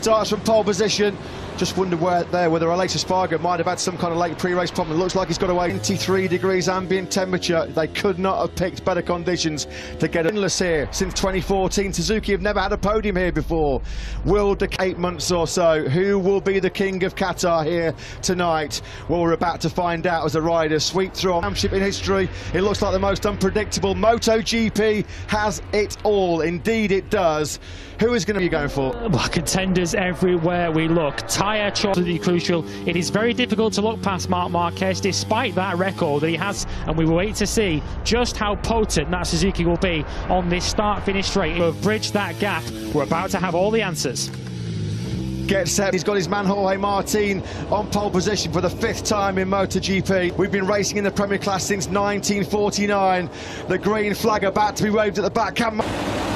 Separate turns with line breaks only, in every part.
Starts from pole position. Just wonder whether Aleix Espargaro might have had some kind of late pre-race problem. It looks like he's got away. 23 degrees ambient temperature. They could not have picked better conditions to get endless here. Since 2014, Suzuki have never had a podium here before. Will the 8 months or so. Who will be the king of Qatar here tonight? Well, we're about to find out as the riders sweep through a championship in history. It looks like the most unpredictable. MotoGP has it all. Indeed it does. Who is going to be going for?
Well, contenders everywhere we look. Tyre choice absolutely crucial. It is very difficult to look past Marc Marquez despite that record that he has, and we will wait to see just how potent that Suzuki will be on this start-finish straight. We've bridged that gap. We're about to have all the answers.
Gets set, he's got his man Jorge Martin on pole position for the 5th time in MotoGP. We've been racing in the Premier Class since 1949. The green flag about to be waved at the back.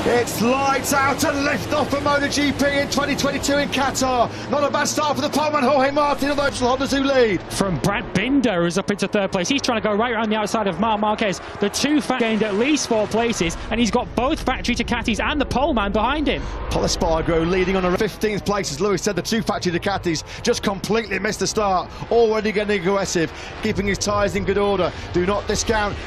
It's lights out and lift off for MotoGP in 2022 in Qatar. Not a bad start for the poleman Jorge Martin, although it's Hondas who lead.
From Brad Binder, who's up into 3rd place. He's trying to go right around the outside of Marc Marquez. The two gained at least 4 places, and he's got both factory Ducatis and the poleman behind him.
Pol Espargaro leading on a 15th place. As Lewis said, the two factory Ducatis just completely missed the start. Already getting aggressive, keeping his tyres in good order. Do not discount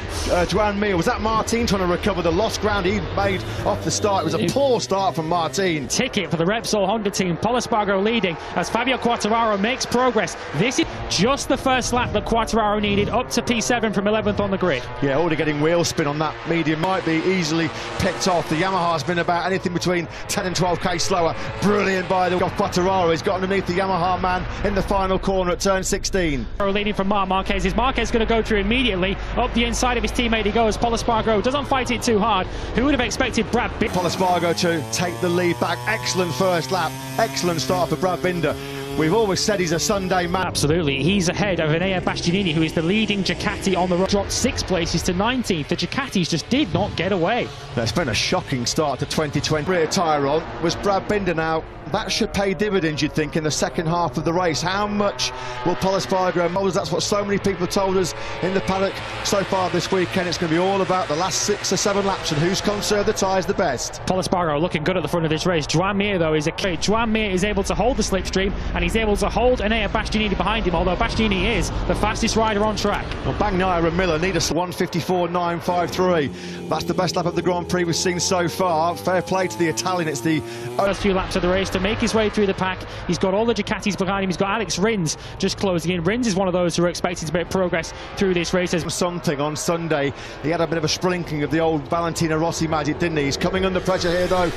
Joan Mir. Was that Martin trying to recover the lost ground he made off the start? It was a poor start from Martin.
Ticket for the Repsol Honda team. Pol Espargaro leading as Fabio Quartararo makes progress. This is just the first lap that Quartararo needed, up to P7 from 11th on the grid.
Yeah, already getting wheel spin on that medium. Might be easily picked off. The Yamaha's been about anything between 10 and 12k slower. Brilliant by the Quartararo. He's got underneath the Yamaha man in the final corner at turn 16.
Leading from Marc Marquez. Is Marquez going to go through immediately? Up the inside of his teammate he goes. Pol Espargaro doesn't fight it too hard. Who would have expected Brad Binder?
Pol Espargaro to take the lead back. Excellent first lap. Excellent start for Brad Binder. We've always said he's a Sunday man.
Absolutely. He's ahead of Enea Bastianini, who is the leading Ducati on the road. Dropped 6 places to 19th. The Ducatis just did not get away.
That's been a shocking start to 2020. Rear tyre on was Brad Binder now. That should pay dividends, you'd think, in the second half of the race. How much will Pol Espargaro? That's what so many people have told us in the paddock so far this weekend. It's going to be all about the last 6 or 7 laps and who's conserved the tyres the best.
Pol Espargaro looking good at the front of this race. Joan Mir, though, is a key. Joan Mir is able to hold the slipstream, and he's able to hold Enea Bastianini behind him, although Bastianini is the fastest rider on track.
Well, Bagnaia and Miller need a 1:54.953. That's the best lap of the Grand Prix we've seen so far. Fair play to the Italian. It's the
first few laps of the race to make his way through the pack. He's got all the Ducatis behind him. He's got Alex Rins just closing in. Rins is one of those who are expected to make progress through this race.
Something on Sunday. He had a bit of a sprinkling of the old Valentino Rossi magic, didn't he? He's coming under pressure here, though,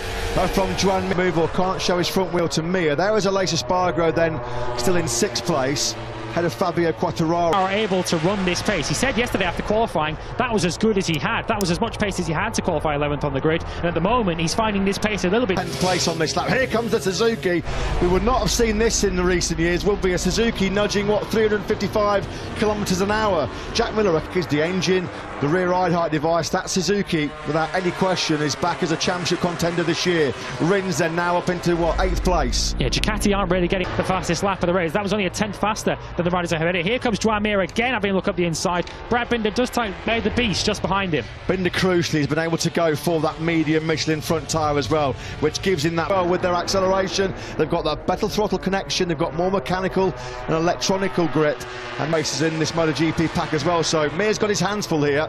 from Joan Mir. Move or can't show his front wheel to Mir. There is Aleix Espargaro then, still in 6th place. Head of Fabio Quartararo.
Are able to run this pace. He said yesterday after qualifying that was as good as he had. That was as much pace as he had to qualify 11th on the grid. And at the moment, he's finding this pace a little bit.
10th place on this lap. Here comes the Suzuki. We would not have seen this in the recent years. Will be a Suzuki nudging, what, 355 kilometres an hour. Jack Miller is the engine, the rear ride height device. That Suzuki, without any question, is back as a championship contender this year. Rins then now up into, what, 8th place.
Yeah, Ducati aren't really getting the fastest lap of the race. That was only a 10th faster than the riders ahead. Here comes Joan Mir again, having a look up the inside. Brad Binder does take the beast just behind him.
Binder crucially has been able to go for that medium Michelin front tyre as well, which gives him that with their acceleration. They've got that better throttle connection. They've got more mechanical and electronical grit, and races in this MotoGP pack as well. So Mir's got his hands full here.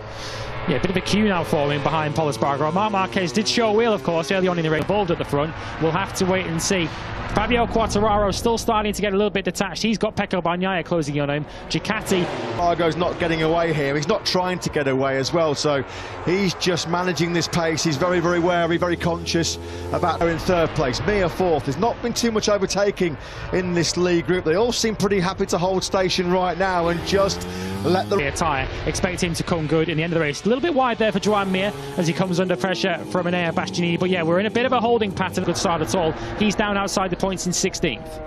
Yeah, a bit of a queue now for him behind Pol Espargaro. Marc Marquez did show a wheel, of course, early on in the race. Involved at the front. We'll have to wait and see. Fabio Quartararo still starting to get a little bit detached. He's got Pecco Bagnaia closing in on him. Ducati.
Argo's not getting away here. He's not trying to get away as well. So he's just managing this pace. He's very, very wary, very conscious about her in 3rd place. Mir 4th. There's not been too much overtaking in this lead group. They all seem pretty happy to hold station right now and just let the
tyre. Expect him to come good in the end of the race. A little bit wide there for Joan Mir as he comes under pressure from Enea Bastianini. But yeah, we're in a bit of a holding pattern. Good start at all. He's down outside the points in 16th.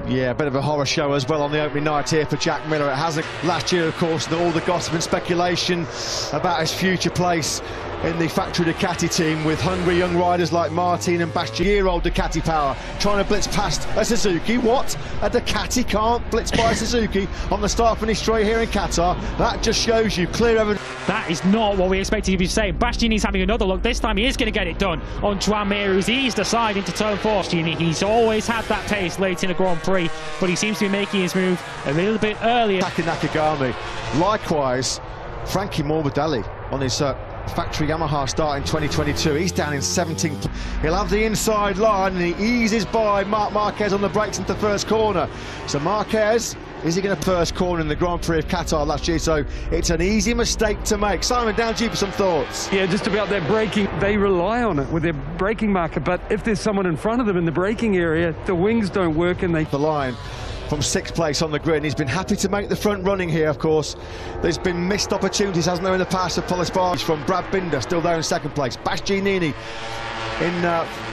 Yeah, a bit of a horror show as well on the opening night here for Jack Miller. It hasn't. Last year, of course, all the gossip and speculation about his future place in the factory Ducati team with hungry young riders like Martin and Bastianini. Year-old Ducati power trying to blitz past a Suzuki. What? A Ducati can't blitz by a Suzuki on the start-finish straight here in Qatar. That just shows you clear evidence.
That is not what we expected you to be saying. Bastianini's having another look. This time he is going to get it done on Juarai, who's eased aside into turn 4. Bastianini, he's always had that pace late in a Grand Prix, but he seems to be making his move a little bit earlier.
Nakagami. Likewise, Frankie Morbidelli on his factory Yamaha start in 2022. He's down in 17th. He'll have the inside line and he eases by Marc Marquez on the brakes into the first corner. So Marquez, is he going to first corner in the Grand Prix of Qatar last year? So it's an easy mistake to make. Simon, down to you for some thoughts.
Yeah, just about that braking. They rely on it with their braking marker, but if there's someone in front of them in the braking area, the wings don't work and they...
The line from 6th place on the grid, and he's been happy to make the front running here. Of course, there's been missed opportunities, hasn't there, in the past of Polisbar. From Brad Binder, still there in 2nd place. Bastianini in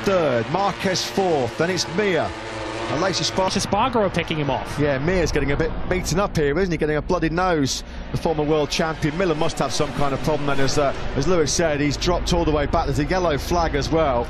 3rd, Marquez 4th, then it's Mir. Aleix
Espargaro picking him off.
Yeah, Mir's getting a bit beaten up here, isn't he? Getting a bloody nose, the former world champion. Miller must have some kind of problem then, as Lewis said, he's dropped all the way back. There's a yellow flag as well.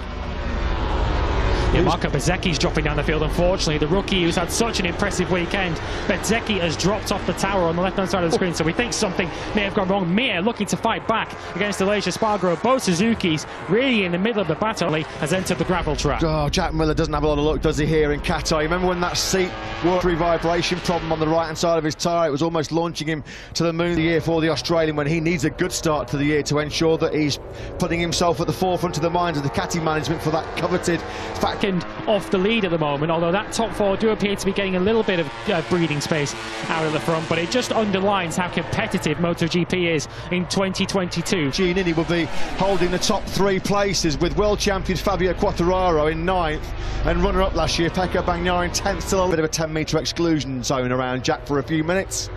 Yeah, Marco Bezzecchi's dropping down the field, unfortunately. The rookie who's had such an impressive weekend. Bezzecchi has dropped off the tower on the left-hand side of the screen, so we think something may have gone wrong. Mir looking to fight back against Aleix Espargaro. Both Suzukis really in the middle of the battle, has entered the gravel trap.
Oh, Jack Miller doesn't have a lot of luck, does he, here in Qatar? You remember when that seat worked vibration problem on the right-hand side of his tyre? It was almost launching him to the moon the year for the Australian, when he needs a good start to the year to ensure that he's putting himself at the forefront of the minds of the Ducati management for that coveted fact.
Off the lead at the moment, although that top 4 do appear to be getting a little bit of breathing space out of the front, but it just underlines how competitive MotoGP is in 2022.
Giannini will be holding the top 3 places with world champion Fabio Quartararo in 9th and runner-up last year Pecco Bagnaia in 10th. Still a bit of a 10-metre exclusion zone around Jack for a few minutes.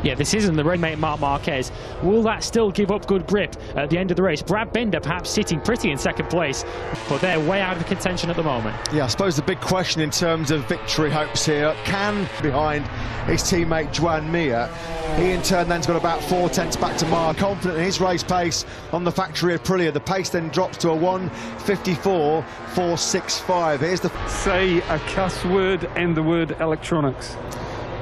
Yeah, this isn't the red mate Marc Marquez. Will that still give up good grip at the end of the race? Brad Binder perhaps sitting pretty in 2nd place, but they're way out of contention at the moment.
Yeah, I suppose the big question in terms of victory hopes here, can behind his teammate Juan Mir. He in turn then's got about 4 tenths back to Marc. Confident in his race pace on the factory Aprilia. The pace then drops to a 1:54.465. Here's the...
Say a cuss word and the word electronics.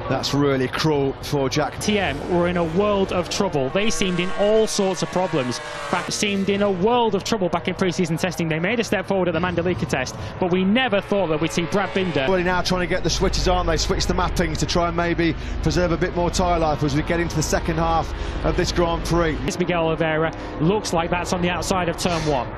That's really cruel for Jack.
TM were in a world of trouble. They seemed in all sorts of problems. Seemed in a world of trouble back in pre-season testing. They made a step forward at the Mandalika test, but we never thought that we'd see Brad Binder.
Well, now trying to get the switches, aren't they? Switch the mappings to try and maybe preserve a bit more tyre life as we get into the 2nd half of this Grand Prix.
Miguel Oliveira looks like that's on the outside of turn 1.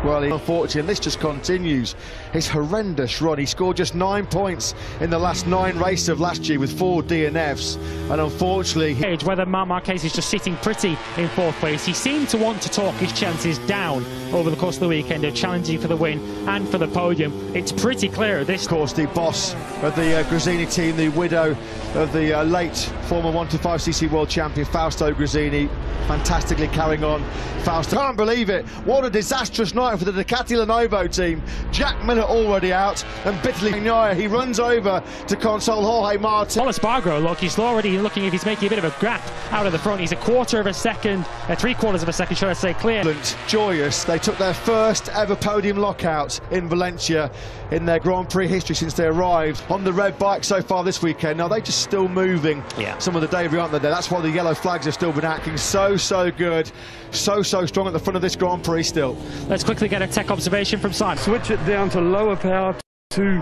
Well, unfortunately, this just continues his horrendous run. He scored just 9 points in the last 9 races of last year with 4 DNFs, and unfortunately...
Whether Marc Marquez is just sitting pretty in 4th place, he seemed to want to talk his chances down over the course of the weekend of challenging for the win and for the podium. It's pretty clear at this...
Of course, the boss of the Gresini team, the widow of the late former 125cc world champion Fausto Gresini, fantastically carrying on. Fausto, can't believe it. What a disastrous night for the Ducati Lenovo team. Jack Miller already out, and bitterly he runs over to console Jorge Martin.
Espargaro, look, he's already looking if he's making a bit of a gap out of the front. He's a 1/4 of a second, 3/4 of a second, should I say, clear.
Joyous, they took their first ever podium lockout in Valencia in their Grand Prix history since they arrived on the red bike so far this weekend. Now they're just still moving some of the debris, aren't they? That's why the yellow flags have still been acting so good, so strong at the front of this Grand Prix still.
Let's quickly get a tech observation from Simon.
Switch it down to lower power to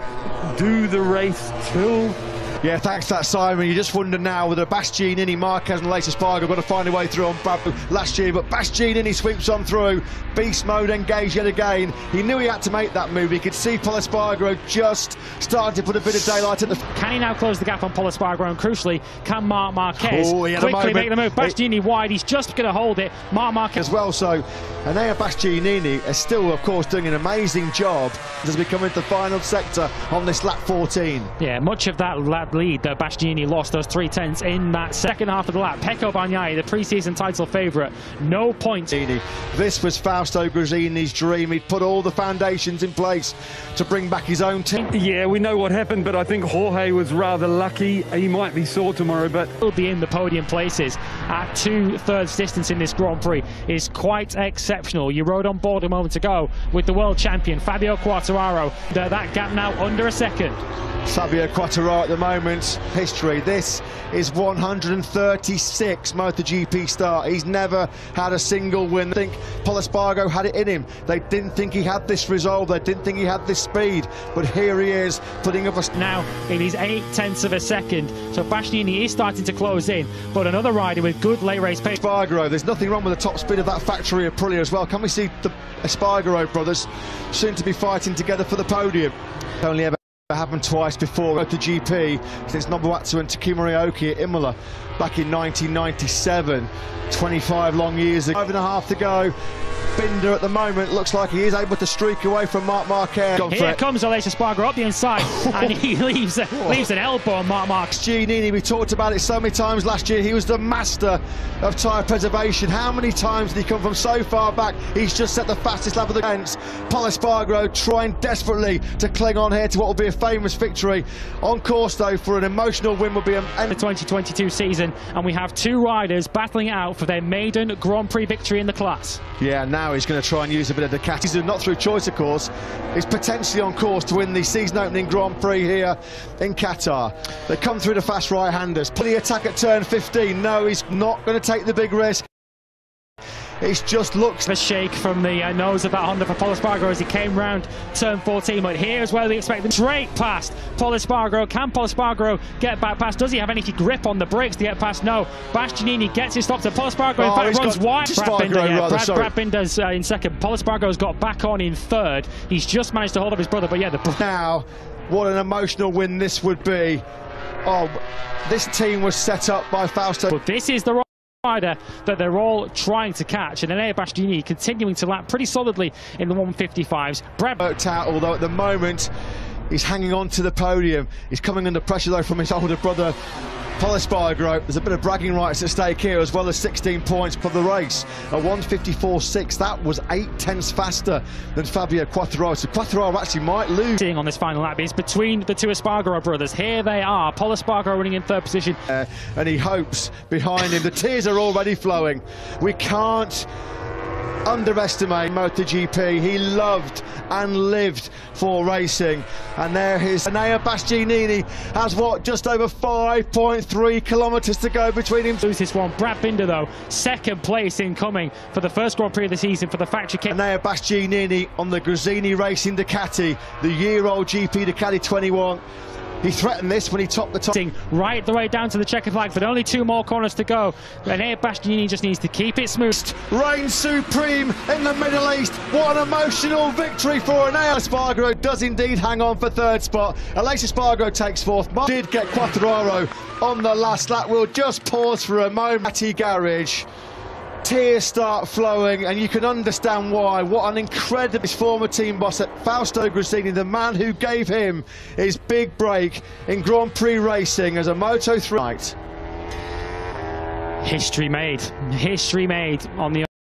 do the race till...
Yeah, thanks for that, Simon. You just wonder now whether Bastianini, Marquez and Aleix Espargaro are going to find a way through on Brad last year, but Bastianini sweeps on through. Beast mode engaged yet again. He knew he had to make that move. He could see Pol Espargaro just starting to put a bit of daylight at the...
Can he now close the gap on Pol Espargaro, and crucially, can Marc Marquez quickly make the move? Bastianini wide, he's just going to hold it. Marc Marquez
as well, so Enea Bastianini is still, of course, doing an amazing job as we come into the final sector on this lap 14.
Yeah, much of that lap that lead that Bastianini lost, those 3/10 in that second half of the lap. Pecco Bagnaia, the pre-season title favourite, no points.
This was Fausto Gresini's dream. He'd put all the foundations in place to bring back his own team.
Yeah, we know what happened, but I think Jorge was rather lucky. He might be sore tomorrow, but
He'll be in the podium places at 2/3 distance in this Grand Prix is quite exceptional. You rode on board a moment ago with the world champion Fabio Quartararo. That gap now under a second.
Fabio Quartararo at the moment, history. This is 136 MotoGP start. He's never had a single win. I think Pol Espargaro had it in him. They didn't think he had this resolve. They didn't think he had this speed. But here he is, putting up a...
Now in his 0.8 of a second. So Bastianini is starting to close in. But another rider with good late race pace.
Espargaro, there's nothing wrong with the top speed of that factory Aprilia as well. Can we see the Espargaro brothers soon to be fighting together for the podium? Only ever happened twice before MotoGP since Nobuatsu and Takuma Ryoki at Imola back in 1997. 25 long years ago. 5.5 to go. Binder at the moment looks like he is able to streak away from Marc Marquez.
Here comes Aleix Espargaro up the inside and he leaves an elbow on Marc Marquez.
Bastianini, we talked about it so many times last year. He was the master of tyre preservation. How many times did he come from so far back? He's just set the fastest lap of the fence. Pol Espargaro trying desperately to cling on here to what will be a famous victory. On course though for an emotional win will be the
2022 season, and we have two riders battling it out for their maiden Grand Prix victory in the class.
Yeah, now he's going to try and use a bit of Ducati. He's not through choice, of course. He's potentially on course to win the season-opening Grand Prix here in Qatar. They come through the fast right-handers. Put the attack at turn 15. No, he's not going to take the big risk. It just looks...
A shake from the nose of that Honda for Pol Espargaro as he came round turn 14, but here's where we expect them straight past Pol Espargaro. Can Pol Espargaro get back past? Does he have any grip on the brakes to get past? No. Bastianini gets his stop to Pol Espargaro. In fact, runs wide. Brad Binder's in second. Pol Espargaro's got back on in third. He's just managed to hold up his brother, but yeah,
now, what an emotional win this would be. Oh, this team was set up by Fausto.
But this is the rider that they're all trying to catch, and Enea Bastianini continuing to lap pretty solidly in the 155s. Brad
worked out, although at the moment he's hanging on to the podium. He's coming under pressure though from his older brother Pol Espargaro. There's a bit of bragging rights at stake here, as well as 16 points for the race. A 154.6, that was 0.8 faster than Fabio Quartararo. So Quartararo actually might lose.
On this final lap is between the two Espargaro brothers. Here they are. Pol Espargaro running in third position.
And he hopes behind him. The tears are already flowing. We can't underestimate MotoGP. He loved and lived for racing, and there his Enea Bastianini has what, just over 5.3 kilometres to go between him.
Lose this one. Brad Binder though, second place incoming for the first Grand Prix of the season for the factory kit.
Enea Bastianini on the Gresini Racing Ducati, the year-old GP Ducati 21. He threatened this when he topped the top.
Right the way down to the checkered flag, but only 2 more corners to go. Enea Bastianini just needs to keep it smooth.
Reigns supreme in the Middle East. What an emotional victory for Enea. Espargaro does indeed hang on for third spot. Aleix Espargaro takes fourth. Did get Quartararo on the last lap. We'll just pause for a moment. At garage. Tears start flowing, and you can understand why. What an incredible former team boss at Fausto Gresini, the man who gave him his big break in Grand Prix racing as a Moto3.
History made on the